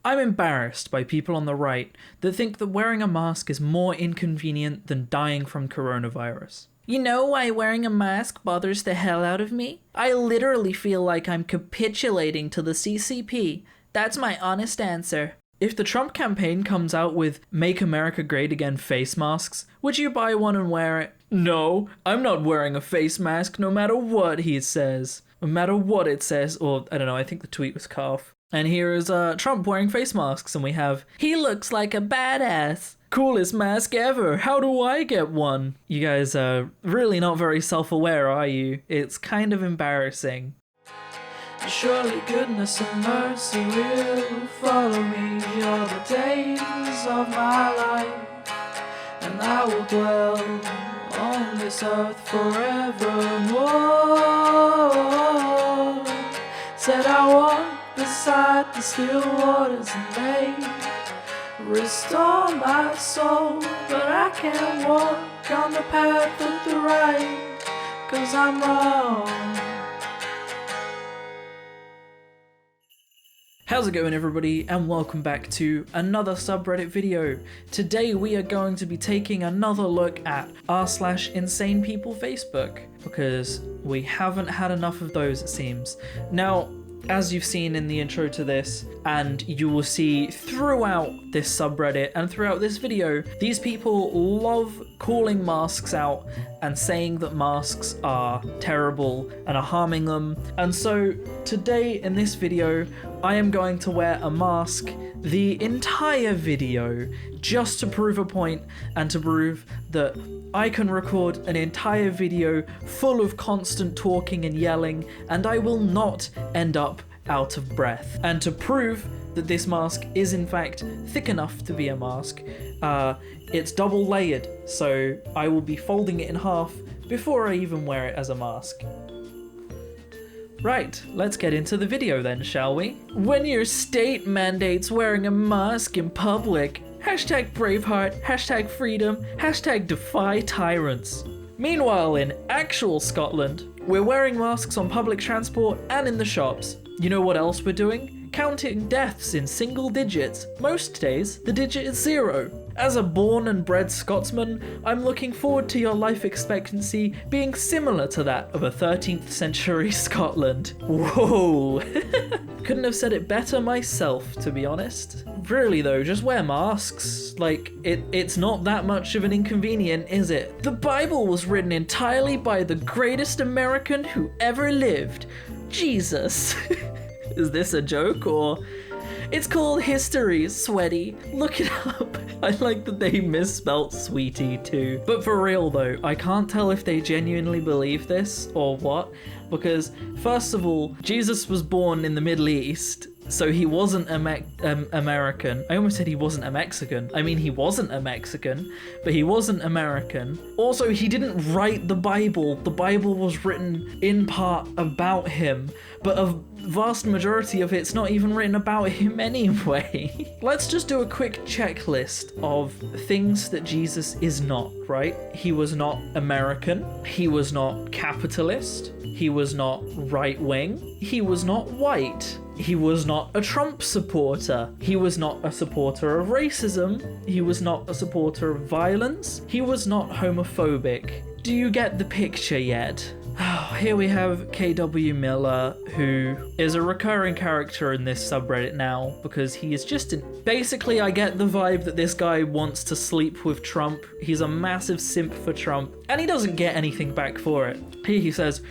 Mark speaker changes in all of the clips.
Speaker 1: I'm embarrassed by people on the right that think that wearing a mask is more inconvenient than dying from coronavirus. You know why wearing a mask bothers the hell out of me? I literally feel like I'm capitulating to the CCP. That's my honest answer. If the Trump campaign comes out with Make America Great Again face masks, would you buy one and wear it? No, I'm not wearing a face mask no matter what he says. No matter what it says, or I don't know, I think the tweet was cut off. And here is Trump wearing face masks, and we have, he looks like a badass. Coolest mask ever. How do I get one? You guys are really not very self-aware, are you? It's kind of embarrassing. Surely goodness and mercy will follow me all the days of my life, and I will dwell on this earth forevermore. Said I walk beside the still waters and they restore my soul, but I can't walk on the path of the right, 'cause I'm wrong. How's it going, everybody, and welcome back to another subreddit video. Today we are going to be taking another look at r/insane people Facebook, because we haven't had enough of those, it seems. Now, as you've seen in the intro to this, and you will see throughout this subreddit and throughout this video, these people love calling masks out and saying that masks are terrible and are harming them. And so today in this video, I am going to wear a mask the entire video just to prove a point and to prove that I can record an entire video full of constant talking and yelling and I will not end up out of breath. And to prove that this mask is in fact thick enough to be a mask, it's double layered, so I will be folding it in half before I even wear it as a mask. Right, let's get into the video then, shall we? When your state mandates wearing a mask in public, hashtag Braveheart, hashtag freedom, hashtag defy tyrants. Meanwhile, in actual Scotland, we're wearing masks on public transport and in the shops. You know what else we're doing? Counting deaths in single digits. Most days, the digit is 0. As a born and bred Scotsman, I'm looking forward to your life expectancy being similar to that of a 13th century Scotland. Whoa! Couldn't have said it better myself, to be honest. Really though, just wear masks. Like, it's not that much of an inconvenience, is it? The Bible was written entirely by the greatest American who ever lived. Jesus. Is this a joke, or? It's called history, sweaty. Look it up. I like that they misspelt sweetie too. But for real though, I can't tell if they genuinely believe this or what, because first of all, Jesus was born in the Middle East, so he wasn't American. I almost said he wasn't a Mexican. I mean, he wasn't a Mexican, but he wasn't American. Also, he didn't write the Bible. The Bible was written in part about him, but a vast majority of it's not even written about him anyway. Let's just do a quick checklist of things that Jesus is not, right? He was not American. He was not capitalist. He was not right-wing. He was not white. He was not a Trump supporter. He was not a supporter of racism. He was not a supporter of violence. He was not homophobic. Do you get the picture yet? Here we have KW Miller, who is a recurring character in this subreddit now, because he is just basically, I get the vibe that this guy wants to sleep with Trump. He's a massive simp for Trump, and he doesn't get anything back for it. Here he says,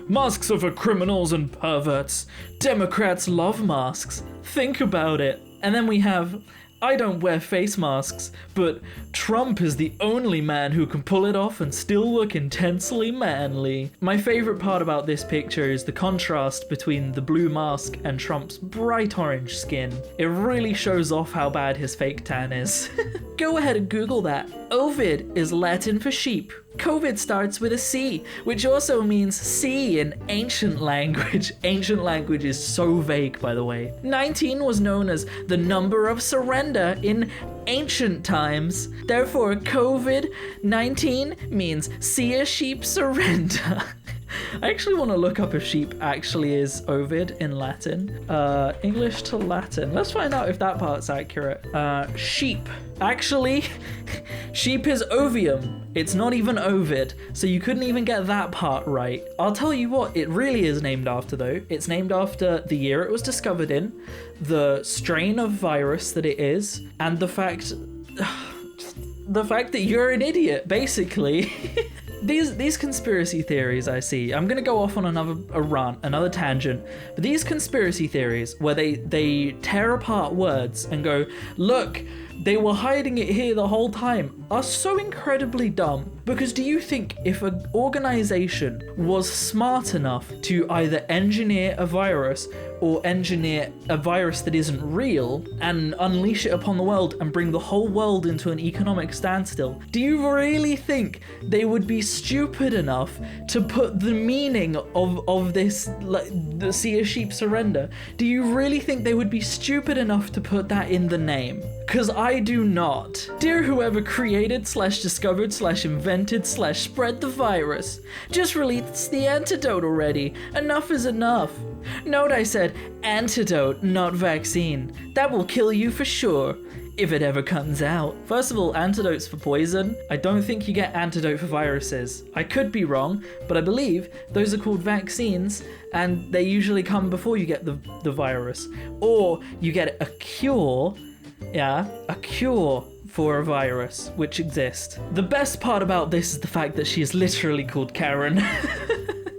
Speaker 1: masks are for criminals and perverts. Democrats love masks. Think about it. And then we have, I don't wear face masks, but Trump is the only man who can pull it off and still look intensely manly. My favorite part about this picture is the contrast between the blue mask and Trump's bright orange skin. It really shows off how bad his fake tan is. Go ahead and Google that. Ovid is Latin for sheep. COVID starts with a C, which also means sea in ancient language. Ancient language is so vague, by the way. 19 was known as the number of surrender in ancient times. Therefore, COVID-19 means see a sheep surrender. I actually want to look up if sheep actually is Ovid in Latin. English to Latin. Let's find out if that part's accurate. Sheep. Actually, sheep is ovium. It's not even Ovid, so you couldn't even get that part right. I'll tell you what it really is named after though. It's named after the year it was discovered in, the strain of virus that it is, and the fact that you're an idiot, basically. These conspiracy theories I see, I'm gonna go off on a rant, another tangent, but these conspiracy theories where they tear apart words and go, look, they were hiding it here the whole time, are so incredibly dumb. Because do you think if an organization was smart enough to either engineer a virus or engineer a virus that isn't real and unleash it upon the world and bring the whole world into an economic standstill, do you really think they would be stupid enough to put the meaning of this, like, the see a sheep surrender? Do you really think they would be stupid enough to put that in the name? Because I do not. Dear whoever created / discovered / invented / spread the virus, just release the antidote already. Enough is enough. Note I said antidote, not vaccine. That will kill you for sure, if it ever comes out. First of all, antidotes for poison. I don't think you get antidote for viruses. I could be wrong, but I believe those are called vaccines, and they usually come before you get the virus. Or you get a cure, a cure for a virus, which exists. The best part about this is the fact that she is literally called Karen.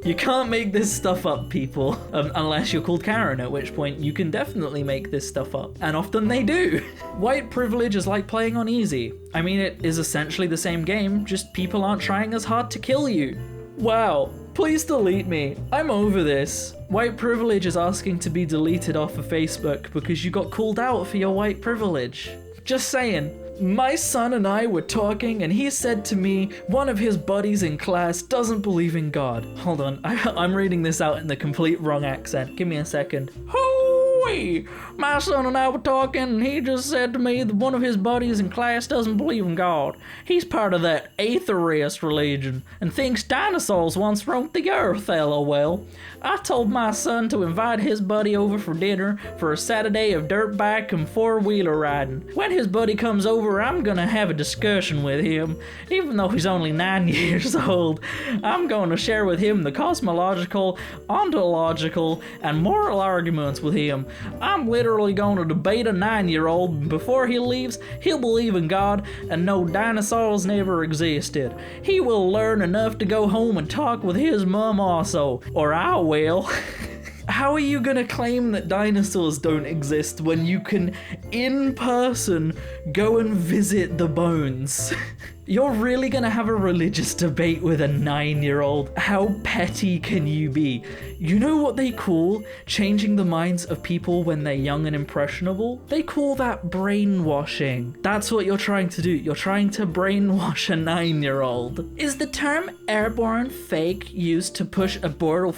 Speaker 1: You can't make this stuff up, people, unless you're called Karen, at which point you can definitely make this stuff up, and often they do. White privilege is like playing on easy. I mean, it is essentially the same game, just people aren't trying as hard to kill you. Wow, please delete me. I'm over this. White privilege is asking to be deleted off of Facebook because you got called out for your white privilege. Just saying. My son and I were talking and he said to me one of his buddies in class doesn't believe in God. Hold on, I'm reading this out in the complete wrong accent. Give me a second. Hooey! My son and I were talking and he just said to me that one of his buddies in class doesn't believe in God. He's part of that atheist religion and thinks dinosaurs once roamed the earth, lol. I told my son to invite his buddy over for dinner for a Saturday of dirt bike and four-wheeler riding. When his buddy comes over, I'm gonna have a discussion with him. Even though he's only 9 years old, I'm gonna share with him the cosmological, ontological, and moral arguments with him. I'm literally gonna debate a 9-year-old, and before he leaves, he'll believe in God and know dinosaurs never existed. He will learn enough to go home and talk with his mom also, or I will. How are you gonna claim that dinosaurs don't exist when you can, in person, go and visit the bones? You're really gonna have a religious debate with a 9-year-old? How petty can you be? You know what they call changing the minds of people when they're young and impressionable? They call that brainwashing. That's what you're trying to do. You're trying to brainwash a 9-year-old. Is the term airborne fake used to push abortal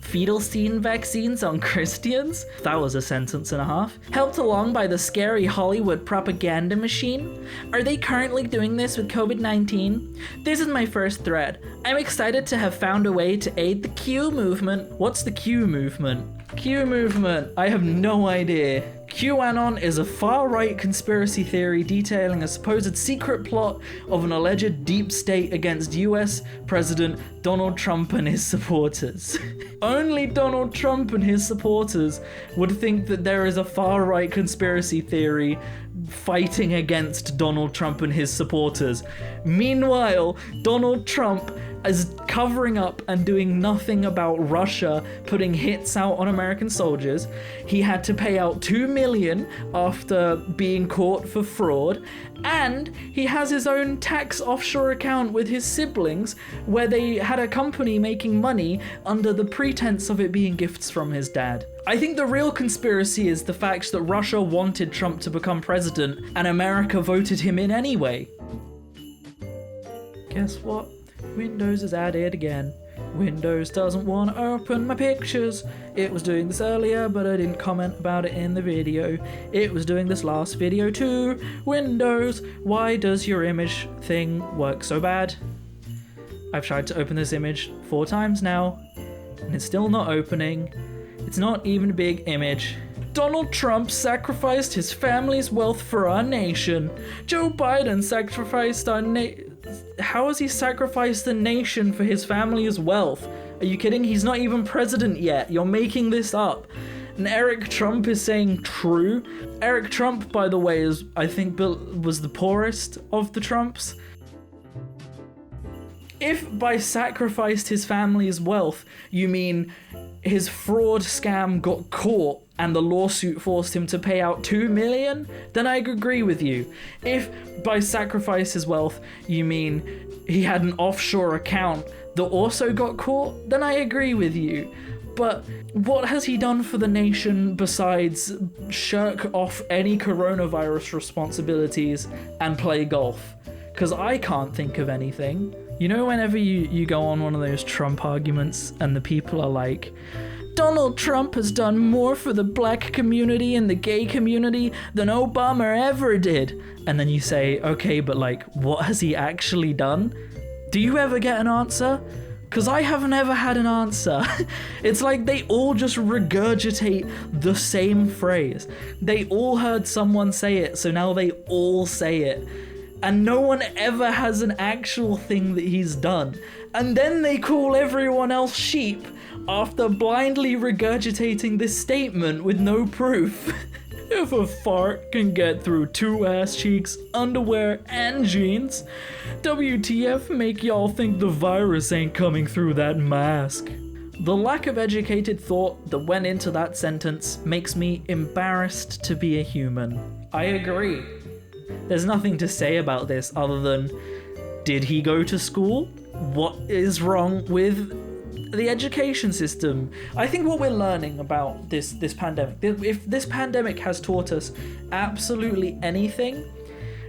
Speaker 1: fetal scene vaccines on Christians? That was a sentence and a half. Helped along by the scary Hollywood propaganda machine? Are they currently doing this with COVID-19? This is my first thread. I'm excited to have found a way to aid the Q movement. What's the Q movement? Q movement. I have no idea. QAnon is a far-right conspiracy theory detailing a supposed secret plot of an alleged deep state against US President Donald Trump and his supporters. Only Donald Trump and his supporters would think that there is a far-right conspiracy theory fighting against Donald Trump and his supporters. Meanwhile, Donald Trump is covering up and doing nothing about Russia putting hits out on American soldiers. He had to pay out $2 million after being caught for fraud, and he has his own tax offshore account with his siblings where they had a company making money under the pretense of it being gifts from his dad. I think the real conspiracy is the fact that Russia wanted Trump to become president and America voted him in anyway. Guess what? Windows is at it again. Windows doesn't want to open my pictures. It was doing this earlier, but I didn't comment about it in the video. It was doing this last video too. Windows, why does your image thing work so bad? I've tried to open this image 4 times now, and it's still not opening. It's not even a big image. Donald Trump sacrificed his family's wealth for our nation. Joe Biden sacrificed How has he sacrificed the nation for his family's wealth? Are you kidding? He's not even president yet. You're making this up. And Eric Trump is saying true. Eric Trump, by the way, I think was the poorest of the Trumps. If by sacrificed his family's wealth, you mean his fraud scam got caught and the lawsuit forced him to pay out $2 million, then I agree with you. If by sacrifice his wealth, you mean he had an offshore account that also got caught, then I agree with you. But what has he done for the nation besides shirk off any coronavirus responsibilities and play golf? Because I can't think of anything. You know, whenever you go on one of those Trump arguments and the people are like, Donald Trump has done more for the black community and the gay community than Obama ever did. And then you say, okay, but like, what has he actually done? Do you ever get an answer? Because I haven't ever had an answer. It's like they all just regurgitate the same phrase. They all heard someone say it, so now they all say it. And no one ever has an actual thing that he's done. And then they call everyone else sheep after blindly regurgitating this statement with no proof. If a fart can get through 2 ass cheeks, underwear, and jeans, WTF make y'all think the virus ain't coming through that mask? The lack of educated thought that went into that sentence makes me embarrassed to be a human. I agree. There's nothing to say about this other than, did he go to school? What is wrong with the education system? I think what we're learning about this pandemic, if this pandemic has taught us absolutely anything,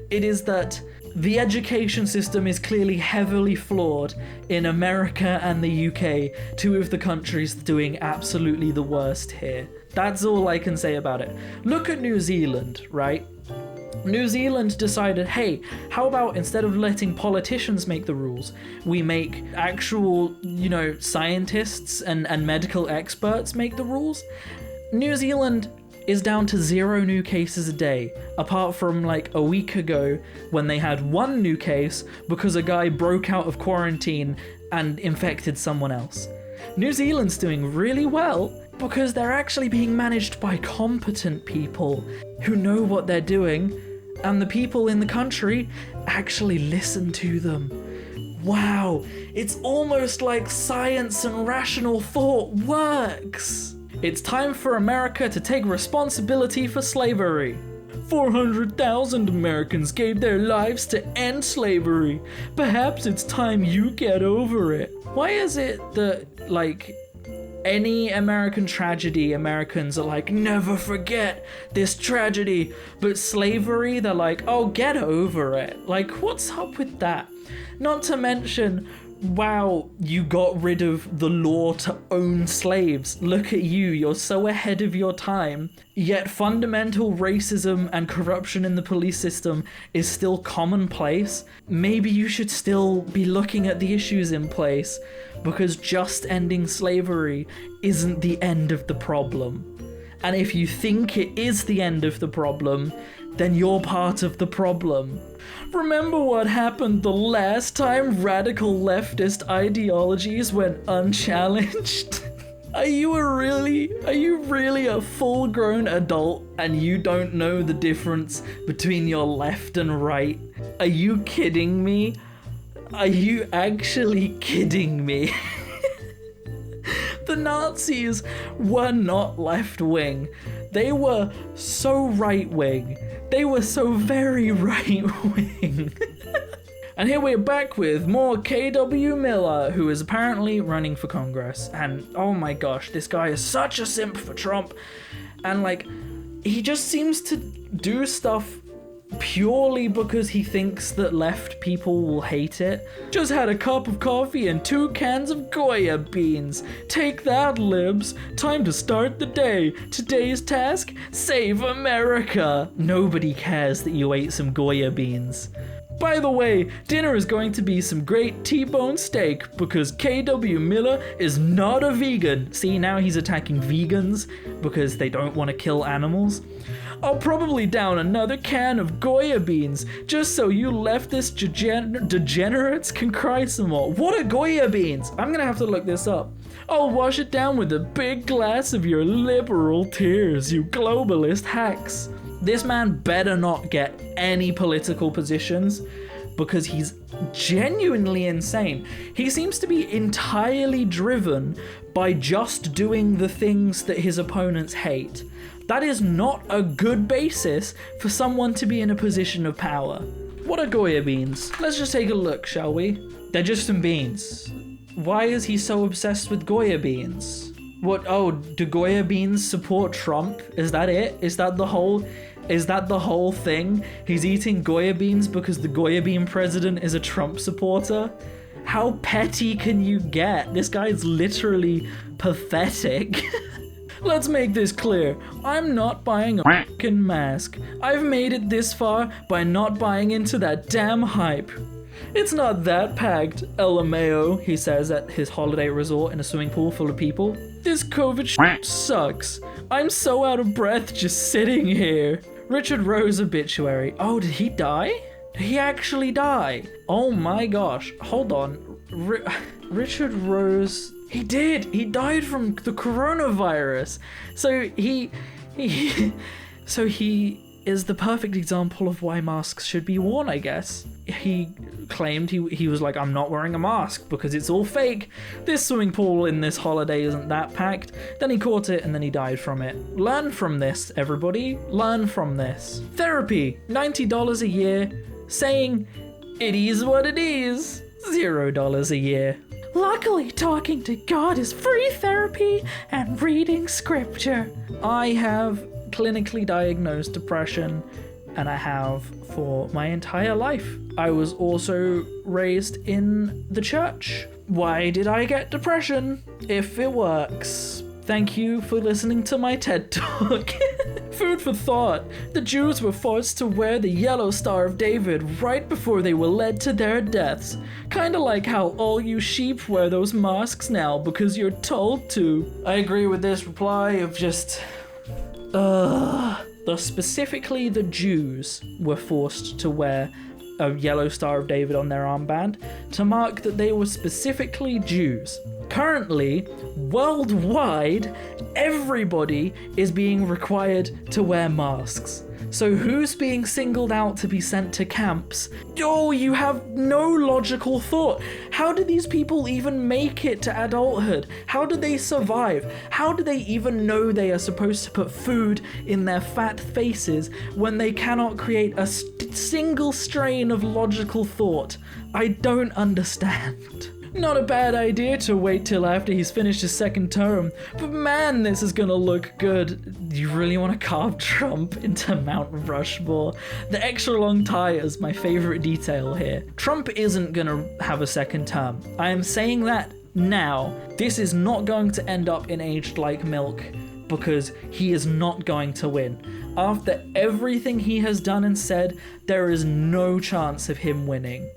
Speaker 1: it is that the education system is clearly heavily flawed in America and the UK, 2 of the countries doing absolutely the worst here. That's all I can say about it. Look at New Zealand, right? New Zealand decided, hey, how about instead of letting politicians make the rules, we make actual, scientists and medical experts make the rules? New Zealand is down to 0 new cases a day, apart from like a week ago when they had 1 new case because a guy broke out of quarantine and infected someone else. New Zealand's doing really well because they're actually being managed by competent people who know what they're doing, and the people in the country actually listen to them. Wow, it's almost like science and rational thought works. It's time for America to take responsibility for slavery. 400,000 Americans gave their lives to end slavery. Perhaps it's time you get over it. Why is it that, any American tragedy, Americans are like, never forget this tragedy, but slavery, they're like, oh, get over it. Like, what's up with that? Not to mention, wow, you got rid of the law to own slaves. Look at you, you're so ahead of your time. Yet fundamental racism and corruption in the police system is still commonplace. Maybe you should still be looking at the issues in place, because just ending slavery isn't the end of the problem. And if you think it is the end of the problem, then you're part of the problem. Remember what happened the last time radical leftist ideologies went unchallenged? Are you really a full-grown adult and you don't know the difference between your left and right? Are you kidding me? Are you actually kidding me? The Nazis were not left-wing. They were so right-wing. They were so very right-wing. And here we're back with more KW Miller, who is apparently running for Congress. And oh my gosh, this guy is such a simp for Trump. And he just seems to do stuff purely because he thinks that left people will hate it. Just had a cup of coffee and 2 cans of Goya beans. Take that, libs. Time to start the day. Today's task, save America. Nobody cares that you ate some Goya beans. By the way, dinner is going to be some great T-bone steak because KW Miller is not a vegan. See, now he's attacking vegans because they don't want to kill animals. I'll probably down another can of Goya beans just so you leftist degenerates can cry some more. What are Goya beans? I'm gonna have to look this up. I'll wash it down with a big glass of your liberal tears, you globalist hacks. This man better not get any political positions because he's genuinely insane. He seems to be entirely driven by just doing the things that his opponents hate. That is not a good basis for someone to be in a position of power. What are Goya beans? Let's just take a look, shall we? They're just some beans. Why is he so obsessed with Goya beans? What, oh, do Goya beans support Trump? Is that it? Is that the whole thing? He's eating Goya beans because the Goya bean president is a Trump supporter? How petty can you get? This guy's literally pathetic. Let's make this clear. I'm not buying a fucking mask. I've made it this far by not buying into that damn hype. It's not that packed, LMAO, he says at his holiday resort in a swimming pool full of people. This COVID shit sucks. I'm so out of breath just sitting here. Richard Rose obituary. Oh, did he die? Did he actually die? Oh my gosh. Hold on. Richard Rose... He did! He died from the coronavirus! So he is the perfect example of why masks should be worn, I guess. He claimed he was like, I'm not wearing a mask because it's all fake. This swimming pool in this holiday isn't that packed. Then he caught it and then he died from it. Learn from this, everybody. Learn from this. Therapy, $90 a year. Saying, it is what it is. $0 a year. Luckily, talking to God is free therapy and reading scripture. I have clinically diagnosed depression, and I have for my entire life. I was also raised in the church. Why did I get depression? If it works. Thank you for listening to my TED Talk. Food for thought. The Jews were forced to wear the yellow Star of David right before they were led to their deaths. Kinda like how all you sheep wear those masks now because you're told to. I agree with this reply of just... Specifically the Jews were forced to wear a yellow Star of David on their armband to mark that they were specifically Jews. Currently, worldwide, everybody is being required to wear masks. So who's being singled out to be sent to camps? Oh, you have no logical thought. How do these people even make it to adulthood? How do they survive? How do they even know they are supposed to put food in their fat faces when they cannot create a single strain of logical thought? I don't understand. Not a bad idea to wait till after he's finished his second term, but man, this is gonna look good. You really want to carve Trump into Mount Rushmore? The extra long tie is my favorite detail here. Trump isn't gonna have a second term. I am saying that now. This is not going to end up in Aged Like Milk because he is not going to win. After everything he has done and said, there is no chance of him winning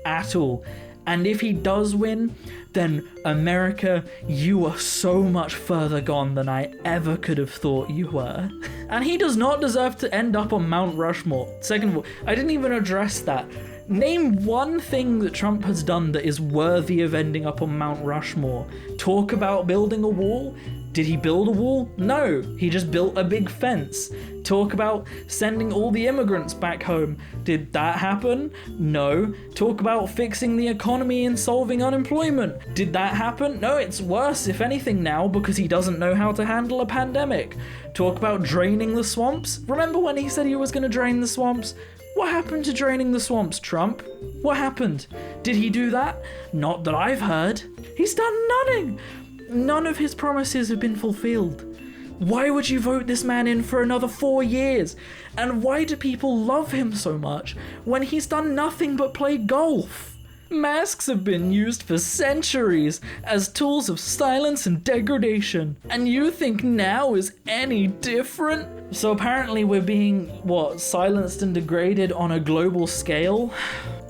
Speaker 1: at all. And if he does win, then America, you are so much further gone than I ever could have thought you were. And he does not deserve to end up on Mount Rushmore. Second of all, I didn't even address that. Name one thing that Trump has done that is worthy of ending up on Mount Rushmore. Talk about building a wall? Did he build a wall? No, he just built a big fence. Talk about sending all the immigrants back home. Did that happen? No. Talk about fixing the economy and solving unemployment. Did that happen? No, it's worse, if anything, now because he doesn't know how to handle a pandemic. Talk about draining the swamps. Remember when he said he was going to drain the swamps? What happened to draining the swamps, Trump? What happened? Did he do that? Not that I've heard. He's done nothing. None of his promises have been fulfilled. Why would you vote this man in for another 4 years? And why do people love him so much when he's done nothing but play golf? Masks have been used for centuries as tools of silence and degradation, and you think now is any different? So apparently we're being, silenced and degraded on a global scale?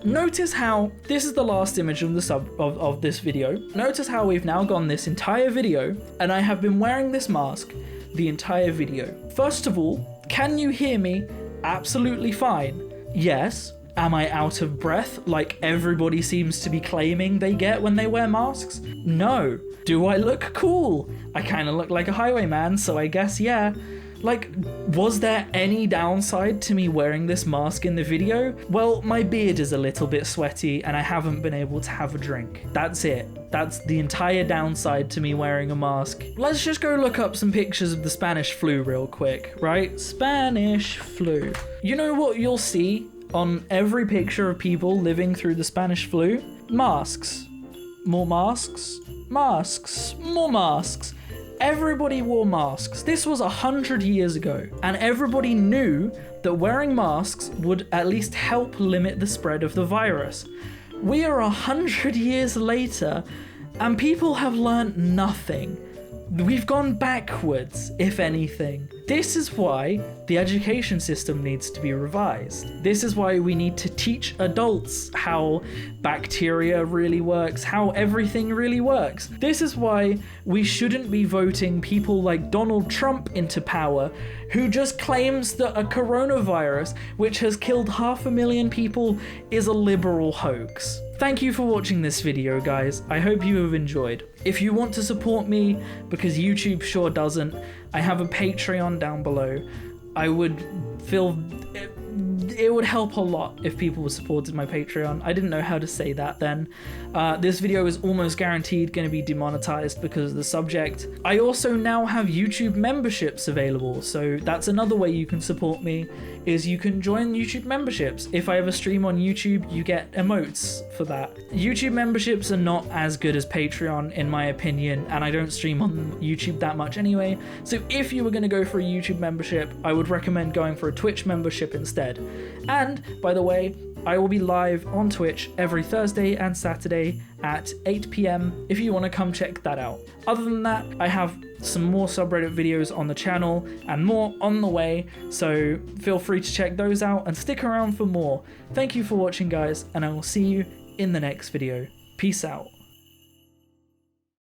Speaker 1: Notice how, this is the last image of of this video. Notice how we've now gone this entire video, and I have been wearing this mask the entire video. First of all, can you hear me absolutely fine? Yes. Am I out of breath like everybody seems to be claiming they get when they wear masks? No. Do I look cool? I kind of look like a highwayman, so I guess yeah. Like, was there any downside to me wearing this mask in the video? Well, my beard is a little bit sweaty and I haven't been able to have a drink. That's it. That's the entire downside to me wearing a mask. Let's just go look up some pictures of the Spanish flu real quick, right? Spanish flu. You know what you'll see on every picture of people living through the Spanish flu? Masks. More masks. Masks. More masks. Everybody wore masks. This was 100 years ago, and everybody knew that wearing masks would at least help limit the spread of the virus. We are 100 years later, and people have learnt nothing. We've gone backwards, if anything. This is why the education system needs to be revised. This is why we need to teach adults how bacteria really works, how everything really works. This is why we shouldn't be voting people like Donald Trump into power, who just claims that a coronavirus, which has killed 500,000 people, is a liberal hoax. Thank you for watching this video, guys. I hope you have enjoyed. If you want to support me, because YouTube sure doesn't, I have a Patreon down below. I would feel it would help a lot if people supported my Patreon. I didn't know how to say that then. This video is almost guaranteed going to be demonetized because of the subject. I also now have YouTube memberships available, so that's another way you can support me, is you can join YouTube memberships. If I ever stream on YouTube, you get emotes for that. YouTube memberships are not as good as Patreon, in my opinion, and I don't stream on YouTube that much anyway, so if you were going to go for a YouTube membership, I would recommend going for a Twitch membership instead. And, by the way, I will be live on Twitch every Thursday and Saturday at 8 PM if you want to come check that out. Other than that, I have some more subreddit videos on the channel and more on the way, so feel free to check those out and stick around for more. Thank you for watching, guys, and I will see you in the next video. Peace out.